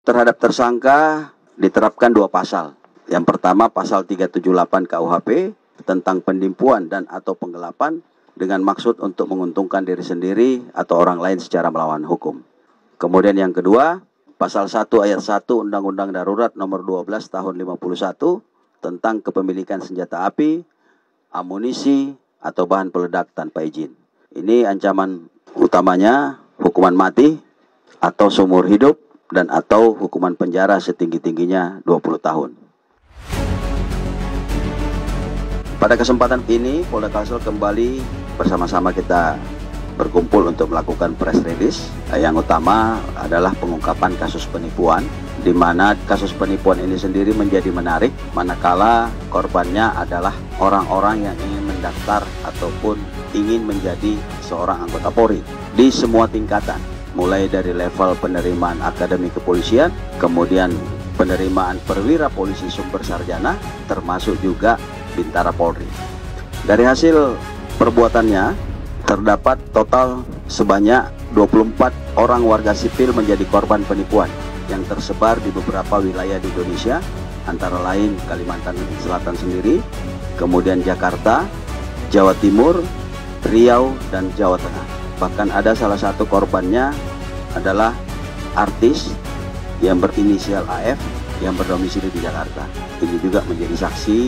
Terhadap tersangka diterapkan 2 pasal. Yang pertama pasal 378 KUHP tentang penipuan dan atau penggelapan dengan maksud untuk menguntungkan diri sendiri atau orang lain secara melawan hukum. Kemudian yang kedua, pasal 1 ayat 1 Undang-Undang Darurat nomor 12 tahun 51 tentang kepemilikan senjata api, amunisi, atau bahan peledak tanpa izin. Ini ancaman utamanya hukuman mati atau seumur hidup dan atau hukuman penjara setinggi-tingginya 20 tahun. Pada kesempatan ini, Polda Kalsel kembali bersama-sama kita berkumpul untuk melakukan press release. Yang utama adalah pengungkapan kasus penipuan, di mana kasus penipuan ini sendiri menjadi menarik manakala korbannya adalah orang-orang yang ingin mendaftar ataupun ingin menjadi seorang anggota Polri di semua tingkatan, mulai dari level penerimaan akademi kepolisian, kemudian penerimaan perwira polisi sumber sarjana, termasuk juga Bintara Polri. Dari hasil perbuatannya terdapat total sebanyak 24 orang warga sipil menjadi korban penipuan yang tersebar di beberapa wilayah di Indonesia, antara lain Kalimantan Selatan sendiri, kemudian Jakarta, Jawa Timur, Riau, dan Jawa Tengah. Bahkan ada salah satu korbannya adalah artis yang berinisial AF yang berdomisili di Jakarta. Ini juga menjadi saksi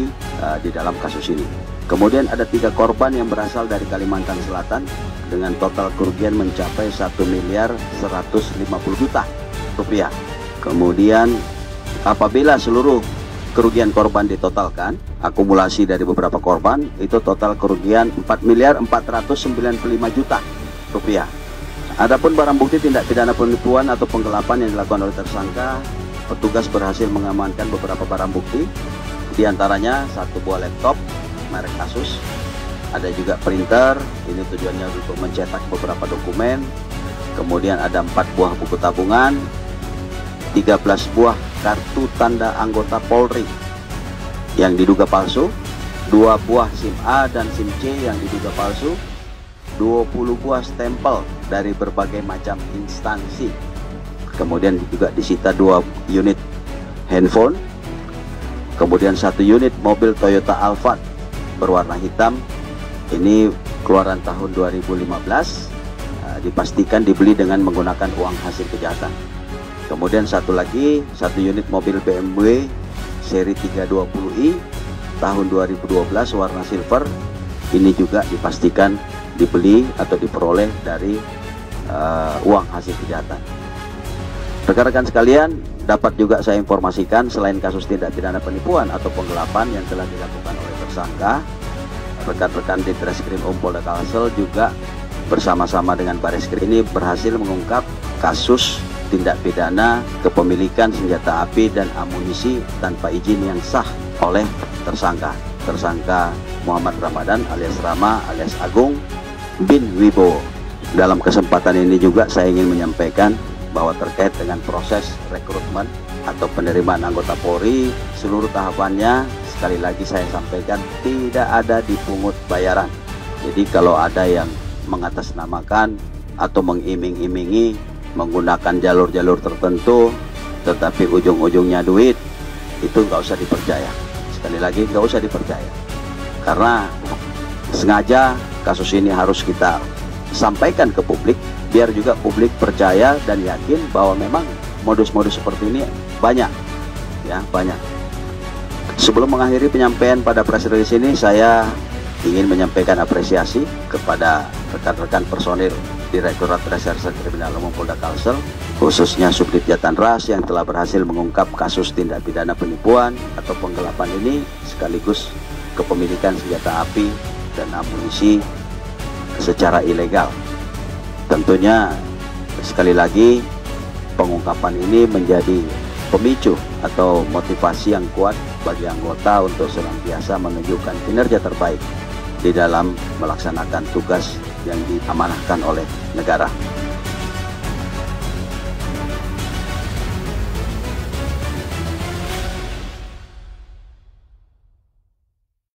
di dalam kasus ini. Kemudian ada 3 korban yang berasal dari Kalimantan Selatan dengan total kerugian mencapai 1.150 juta rupiah. Kemudian apabila seluruh kerugian korban ditotalkan, akumulasi dari beberapa korban, itu total kerugian 4.495 juta rupiah. Adapun barang bukti tindak pidana penipuan atau penggelapan yang dilakukan oleh tersangka, petugas berhasil mengamankan beberapa barang bukti, diantaranya 1 buah laptop merek Asus, ada juga printer, ini tujuannya untuk mencetak beberapa dokumen, kemudian ada 4 buah buku tabungan, 13 buah kartu tanda anggota Polri yang diduga palsu, 2 buah SIM A dan SIM C yang diduga palsu, 20 buah stempel dari berbagai macam instansi. Kemudian juga disita 2 unit handphone, kemudian 1 unit mobil Toyota Alphard berwarna hitam, ini keluaran tahun 2015, dipastikan dibeli dengan menggunakan uang hasil kejahatan. Kemudian 1 unit mobil BMW seri 320i tahun 2012 warna silver, ini juga dipastikan dibeli atau diperoleh dari uang hasil kejahatan. Rekan-rekan sekalian, dapat juga saya informasikan selain kasus tindak pidana penipuan atau penggelapan yang telah dilakukan oleh tersangka, rekan-rekan di Treskrim Polda Kalsel juga bersama-sama dengan Bareskrim ini berhasil mengungkap kasus tindak pidana kepemilikan senjata api dan amunisi tanpa izin yang sah oleh tersangka Muhammad Ramadan alias Rama alias Agung bin Wibowo. Dalam kesempatan ini juga saya ingin menyampaikan bahwa terkait dengan proses rekrutmen atau penerimaan anggota Polri, seluruh tahapannya sekali lagi saya sampaikan tidak ada dipungut bayaran. Jadi kalau ada yang mengatasnamakan atau mengiming-imingi menggunakan jalur-jalur tertentu tetapi ujung-ujungnya duit, itu nggak usah dipercaya. Sekali lagi nggak usah dipercaya, karena sengaja kasus ini harus kita sampaikan ke publik biar juga publik percaya dan yakin bahwa memang modus-modus seperti ini banyak. Sebelum mengakhiri penyampaian pada press release ini, saya ingin menyampaikan apresiasi kepada rekan-rekan personil Direktorat Reserse Kriminal Umum Polda Kalsel, khususnya Subdit Jatan Ras yang telah berhasil mengungkap kasus tindak pidana penipuan atau penggelapan ini, sekaligus kepemilikan senjata api dan amunisi secara ilegal. Tentunya sekali lagi pengungkapan ini menjadi pemicu atau motivasi yang kuat bagi anggota untuk senantiasa menunjukkan kinerja terbaik di dalam melaksanakan tugas yang diamanahkan oleh negara.